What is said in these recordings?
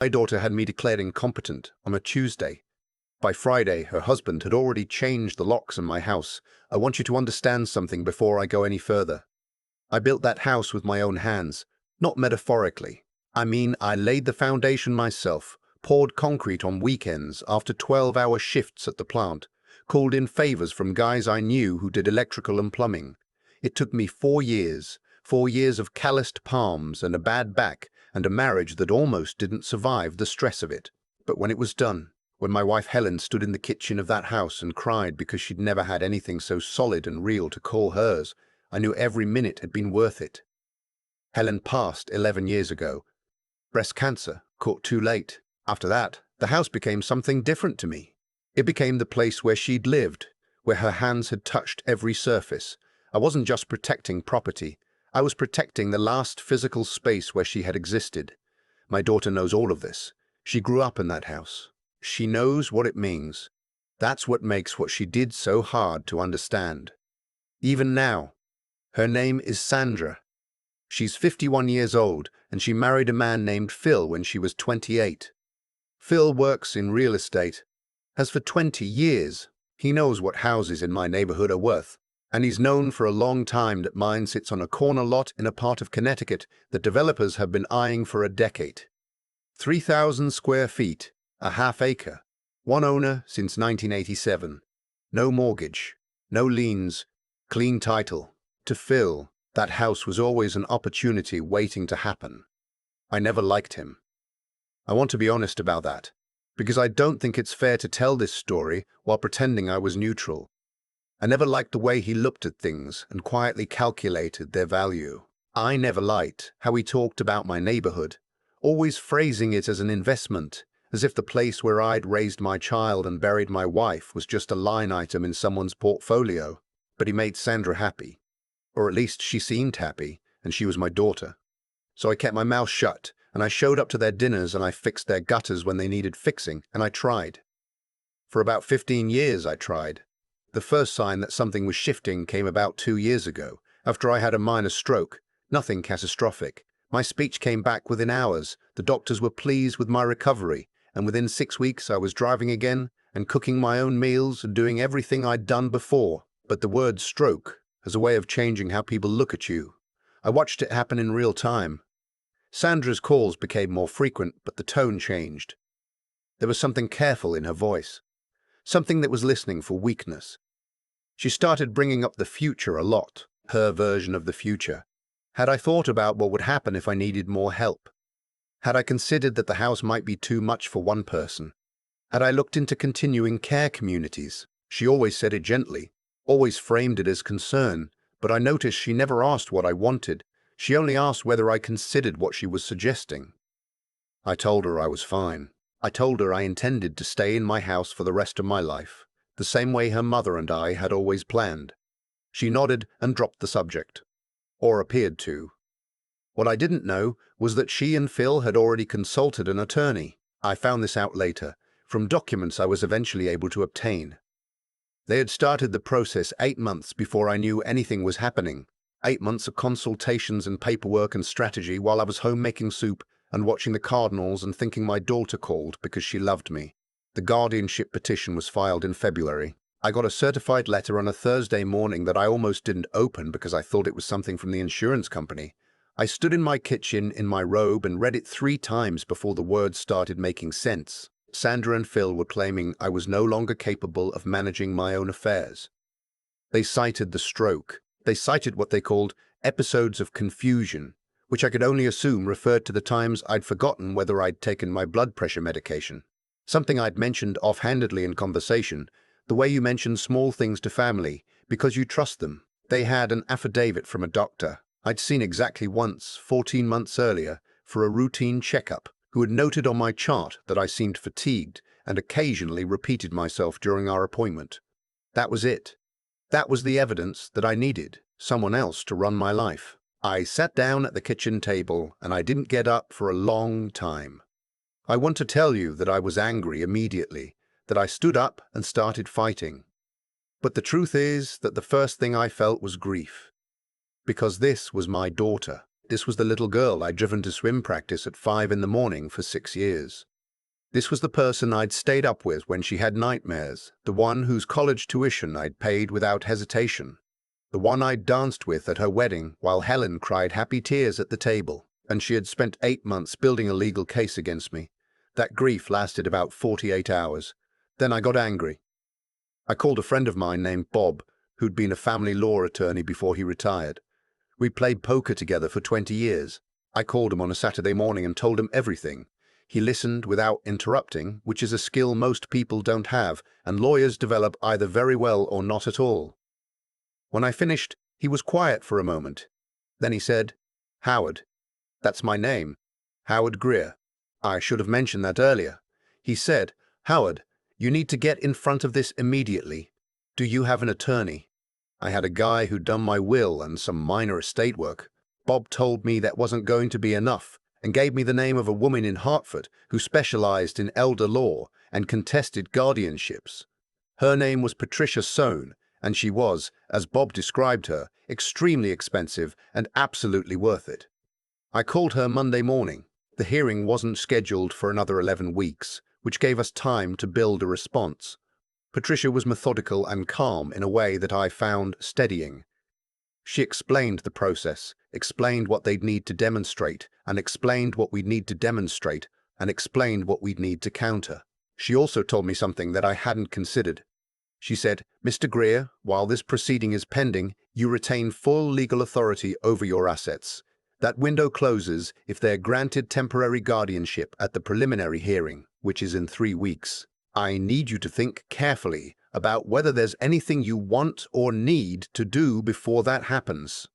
My daughter had me declared incompetent on a Tuesday. By Friday, her husband had already changed the locks in my house. I want you to understand something before I go any further. I built that house with my own hands, not metaphorically. I mean, I laid the foundation myself, poured concrete on weekends after 12-hour shifts at the plant, called in favors from guys I knew who did electrical and plumbing. It took me 4 years, 4 years of calloused palms and a bad back and a marriage that almost didn't survive the stress of it. But when it was done, when my wife Helen stood in the kitchen of that house and cried because she'd never had anything so solid and real to call hers, I knew every minute had been worth it. Helen passed 11 years ago. Breast cancer, caught too late. After that, the house became something different to me. It became the place where she'd lived, where her hands had touched every surface. I wasn't just protecting property, I was protecting the last physical space where she had existed. My daughter knows all of this. She grew up in that house. She knows what it means. That's what makes what she did so hard to understand. Even now, her name is Sandra. She's 51 years old, and she married a man named Phil when she was 28. Phil works in real estate. Has for 20 years. He knows what houses in my neighborhood are worth, and he's known for a long time that mine sits on a corner lot in a part of Connecticut that developers have been eyeing for a decade. 3,000 square feet, a half acre, one owner since 1987. No mortgage, no liens, clean title. To Phil, that house was always an opportunity waiting to happen. I never liked him. I want to be honest about that, because I don't think it's fair to tell this story while pretending I was neutral. I never liked the way he looked at things and quietly calculated their value. I never liked how he talked about my neighborhood, always phrasing it as an investment, as if the place where I'd raised my child and buried my wife was just a line item in someone's portfolio. But he made Sandra happy. Or at least she seemed happy, and she was my daughter. So I kept my mouth shut, and I showed up to their dinners and I fixed their gutters when they needed fixing, and I tried. For about 15 years I tried. The first sign that something was shifting came about 2 years ago, after I had a minor stroke, nothing catastrophic. My speech came back within hours, the doctors were pleased with my recovery, and within 6 weeks I was driving again and cooking my own meals and doing everything I'd done before. But the word stroke has a way of changing how people look at you. I watched it happen in real time. Sandra's calls became more frequent, but the tone changed. There was something careful in her voice, something that was listening for weakness. She started bringing up the future a lot, her version of the future. Had I thought about what would happen if I needed more help? Had I considered that the house might be too much for one person? Had I looked into continuing care communities? She always said it gently, always framed it as concern, but I noticed she never asked what I wanted. She only asked whether I considered what she was suggesting. I told her I was fine. I told her I intended to stay in my house for the rest of my life, the same way her mother and I had always planned. She nodded and dropped the subject, or appeared to. What I didn't know was that she and Phil had already consulted an attorney. I found this out later, from documents I was eventually able to obtain. They had started the process 8 months before I knew anything was happening. 8 months of consultations and paperwork and strategy while I was home making soup and watching the Cardinals and thinking my daughter called because she loved me. The guardianship petition was filed in February. I got a certified letter on a Thursday morning that I almost didn't open because I thought it was something from the insurance company. I stood in my kitchen in my robe and read it 3 times before the words started making sense. Sandra and Phil were claiming I was no longer capable of managing my own affairs. They cited the stroke. They cited what they called episodes of confusion, which I could only assume referred to the times I'd forgotten whether I'd taken my blood pressure medication. Something I'd mentioned offhandedly in conversation, the way you mention small things to family, because you trust them. They had an affidavit from a doctor I'd seen exactly once, 14 months earlier, for a routine checkup, who had noted on my chart that I seemed fatigued and occasionally repeated myself during our appointment. That was it. That was the evidence that I needed, someone else to run my life. I sat down at the kitchen table and I didn't get up for a long time. I want to tell you that I was angry immediately, that I stood up and started fighting. But the truth is that the first thing I felt was grief. Because this was my daughter. This was the little girl I'd driven to swim practice at 5 in the morning for 6 years. This was the person I'd stayed up with when she had nightmares, the one whose college tuition I'd paid without hesitation, the one I'd danced with at her wedding while Helen cried happy tears at the table, and she had spent 8 months building a legal case against me. That grief lasted about 48 hours. Then I got angry. I called a friend of mine named Bob, who'd been a family law attorney before he retired. We played poker together for 20 years. I called him on a Saturday morning and told him everything. He listened without interrupting, which is a skill most people don't have, and lawyers develop either very well or not at all. When I finished, he was quiet for a moment. Then he said, "Howard, that's my name, Howard Greer. I should have mentioned that earlier." He said, "Howard, you need to get in front of this immediately. Do you have an attorney?" I had a guy who'd done my will and some minor estate work. Bob told me that wasn't going to be enough and gave me the name of a woman in Hartford who specialized in elder law and contested guardianships. Her name was Patricia Sohn, and she was, as Bob described her, extremely expensive and absolutely worth it. I called her Monday morning. The hearing wasn't scheduled for another 11 weeks, which gave us time to build a response. Patricia was methodical and calm in a way that I found steadying. She explained the process, explained what they'd need to demonstrate, and explained what we'd need to demonstrate, and explained what we'd need to counter. She also told me something that I hadn't considered. She said, "Mr. Greer, while this proceeding is pending, you retain full legal authority over your assets. That window closes if they're granted temporary guardianship at the preliminary hearing, which is in 3 weeks. I need you to think carefully about whether there's anything you want or need to do before that happens."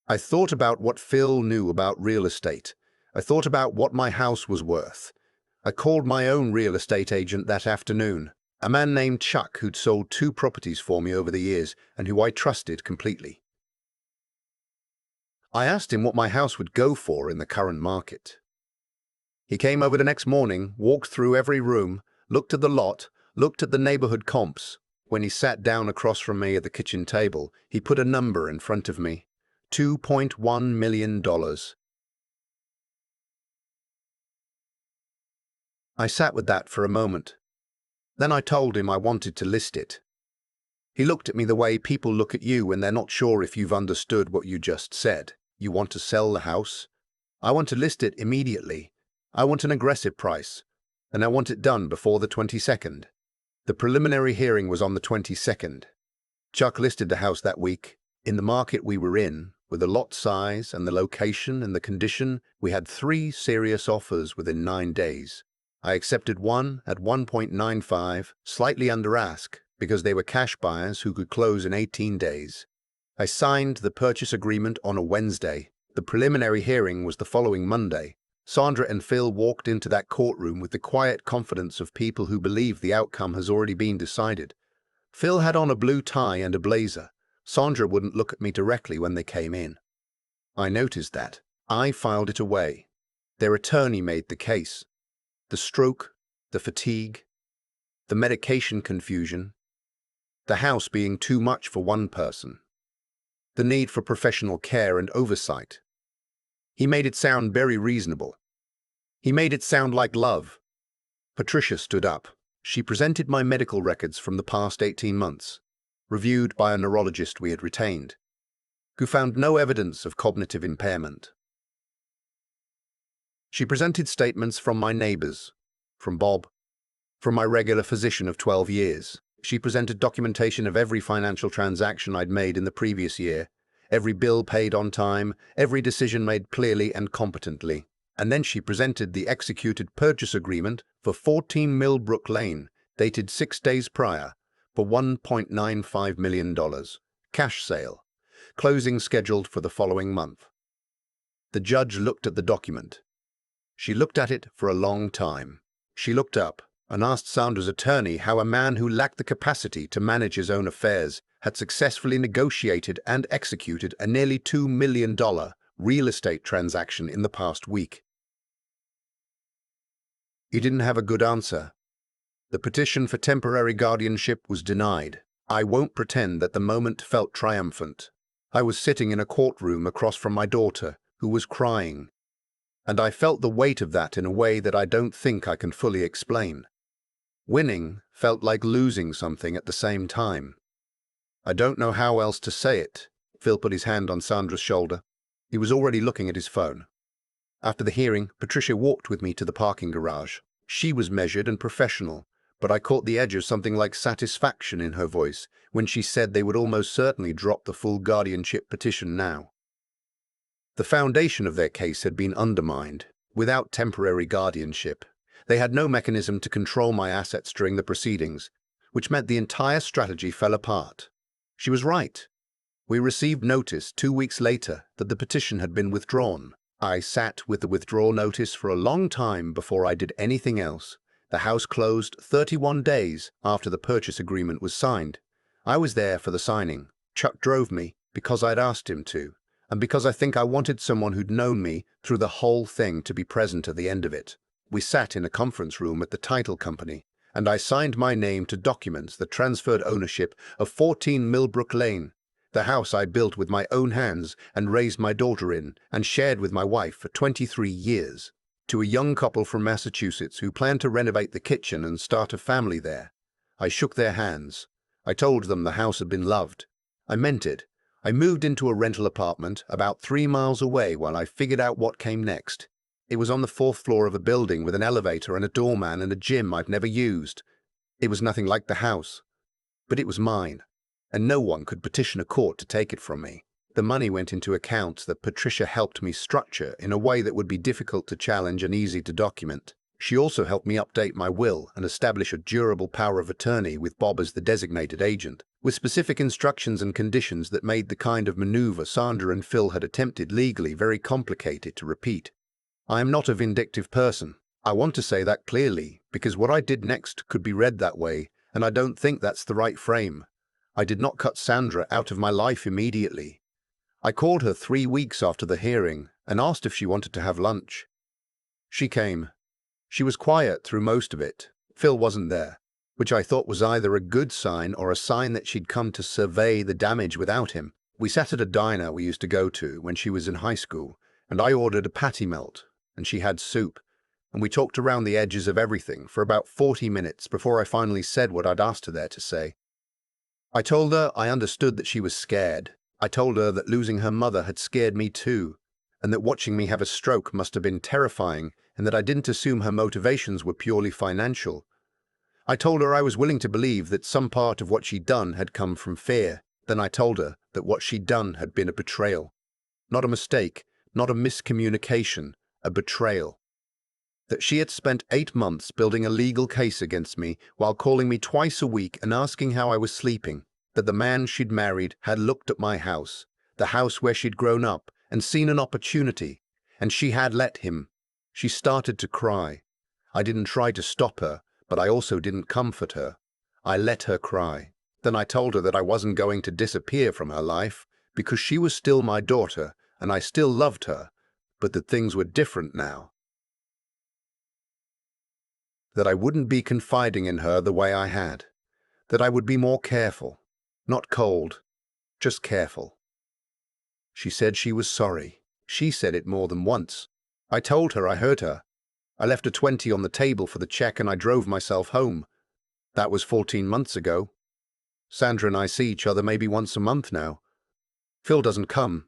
I thought about what Phil knew about real estate. I thought about what my house was worth. I called my own real estate agent that afternoon, a man named Chuck who'd sold 2 properties for me over the years and who I trusted completely. I asked him what my house would go for in the current market. He came over the next morning, walked through every room, looked at the lot, looked at the neighborhood comps. When he sat down across from me at the kitchen table, he put a number in front of me. $2.1 million. I sat with that for a moment. Then I told him I wanted to list it. He looked at me the way people look at you when they're not sure if you've understood what you just said. "You want to sell the house?" "I want to list it immediately. I want an aggressive price, and I want it done before the 22nd. The preliminary hearing was on the 22nd. Chuck listed the house that week. In the market we were in, with the lot size and the location and the condition, we had 3 serious offers within 9 days. I accepted one at 1.95, slightly under ask, because they were cash buyers who could close in 18 days. I signed the purchase agreement on a Wednesday. The preliminary hearing was the following Monday. Sandra and Phil walked into that courtroom with the quiet confidence of people who believe the outcome has already been decided. Phil had on a blue tie and a blazer. Sandra wouldn't look at me directly when they came in. I noticed that. I filed it away. Their attorney made the case. The stroke, the fatigue, the medication confusion, the house being too much for one person, the need for professional care and oversight. He made it sound very reasonable. He made it sound like love. Patricia stood up. She presented my medical records from the past 18 months, reviewed by a neurologist we had retained, who found no evidence of cognitive impairment. She presented statements from my neighbors, from Bob, from my regular physician of 12 years. She presented documentation of every financial transaction I'd made in the previous year, every bill paid on time, every decision made clearly and competently. And then she presented the executed purchase agreement for 14 Millbrook Lane, dated 6 days prior, for $1.95 million. Cash sale. Closing scheduled for the following month. The judge looked at the document. She looked at it for a long time. She looked up and asked Sandra's attorney how a man who lacked the capacity to manage his own affairs had successfully negotiated and executed a nearly $2 million real estate transaction in the past week. He didn't have a good answer. The petition for temporary guardianship was denied. I won't pretend that the moment felt triumphant. I was sitting in a courtroom across from my daughter, who was crying, and I felt the weight of that in a way that I don't think I can fully explain. Winning felt like losing something at the same time. I don't know how else to say it. Phil put his hand on Sandra's shoulder. He was already looking at his phone. After the hearing, Patricia walked with me to the parking garage. She was measured and professional, but I caught the edge of something like satisfaction in her voice when she said they would almost certainly drop the full guardianship petition now. The foundation of their case had been undermined. Without temporary guardianship, they had no mechanism to control my assets during the proceedings, which meant the entire strategy fell apart. She was right. We received notice 2 weeks later that the petition had been withdrawn. I sat with the withdrawal notice for a long time before I did anything else. The house closed 31 days after the purchase agreement was signed. I was there for the signing. Chuck drove me because I'd asked him to, and because I think I wanted someone who'd known me through the whole thing to be present at the end of it. We sat in a conference room at the title company, and I signed my name to documents that transferred ownership of 14 Millbrook Lane, the house I built with my own hands and raised my daughter in and shared with my wife for 23 years, to a young couple from Massachusetts who planned to renovate the kitchen and start a family there. I shook their hands. I told them the house had been loved. I meant it. I moved into a rental apartment about 3 miles away while I figured out what came next. It was on the 4th floor of a building with an elevator and a doorman and a gym I'd never used. It was nothing like the house, but it was mine, and no one could petition a court to take it from me. The money went into accounts that Patricia helped me structure in a way that would be difficult to challenge and easy to document. She also helped me update my will and establish a durable power of attorney with Bob as the designated agent, with specific instructions and conditions that made the kind of maneuver Sandra and Phil had attempted legally very complicated to repeat. I am not a vindictive person. I want to say that clearly, because what I did next could be read that way, and I don't think that's the right frame. I did not cut Sandra out of my life immediately. I called her 3 weeks after the hearing and asked if she wanted to have lunch. She came. She was quiet through most of it. Phil wasn't there, which I thought was either a good sign or a sign that she'd come to survey the damage without him. We sat at a diner we used to go to when she was in high school, and I ordered a patty melt, and she had soup, and we talked around the edges of everything for about 40 minutes before I finally said what I'd asked her there to say. I told her I understood that she was scared. I told her that losing her mother had scared me too, and that watching me have a stroke must have been terrifying, and that I didn't assume her motivations were purely financial. I told her I was willing to believe that some part of what she'd done had come from fear. Then I told her that what she'd done had been a betrayal. Not a mistake, not a miscommunication, a betrayal. That she had spent 8 months building a legal case against me while calling me twice a week and asking how I was sleeping. That the man she'd married had looked at my house, the house where she'd grown up, and seen an opportunity, and she had let him. She started to cry. I didn't try to stop her, but I also didn't comfort her. I let her cry. Then I told her that I wasn't going to disappear from her life, because she was still my daughter, and I still loved her, but that things were different now. That I wouldn't be confiding in her the way I had. That I would be more careful. Not cold, just careful. She said she was sorry. She said it more than once. I told her I hurt her. I left a 20 on the table for the check and I drove myself home. That was 14 months ago. Sandra and I see each other maybe once a month now. Phil doesn't come.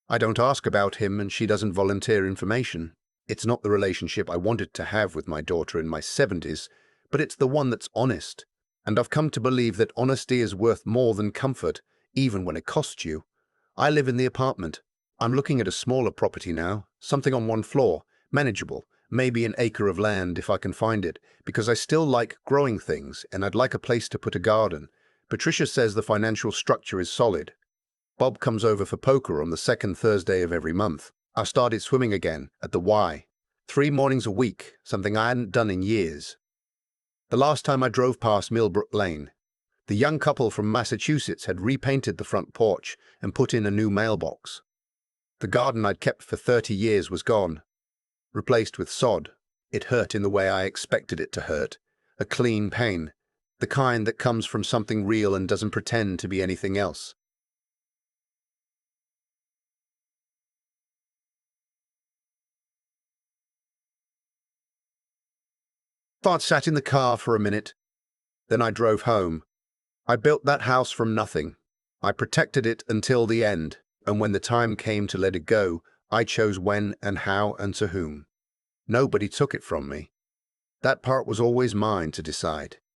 I don't ask about him and she doesn't volunteer information. It's not the relationship I wanted to have with my daughter in my 70s, but it's the one that's honest. And I've come to believe that honesty is worth more than comfort, even when it costs you. I live in the apartment. I'm looking at a smaller property now, something on 1 floor, manageable, maybe an acre of land if I can find it, because I still like growing things and I'd like a place to put a garden. Patricia says the financial structure is solid. Bob comes over for poker on the 2nd Thursday of every month. I started swimming again at the Y. 3 mornings a week, something I hadn't done in years. The last time I drove past Millbrook Lane, the young couple from Massachusetts had repainted the front porch and put in a new mailbox. The garden I'd kept for 30 years was gone, replaced with sod. It hurt in the way I expected it to hurt, a clean pain, the kind that comes from something real and doesn't pretend to be anything else. Thought sat in the car for a minute. Then I drove home. I built that house from nothing. I protected it until the end, and when the time came to let it go, I chose when and how and to whom. Nobody took it from me. That part was always mine to decide.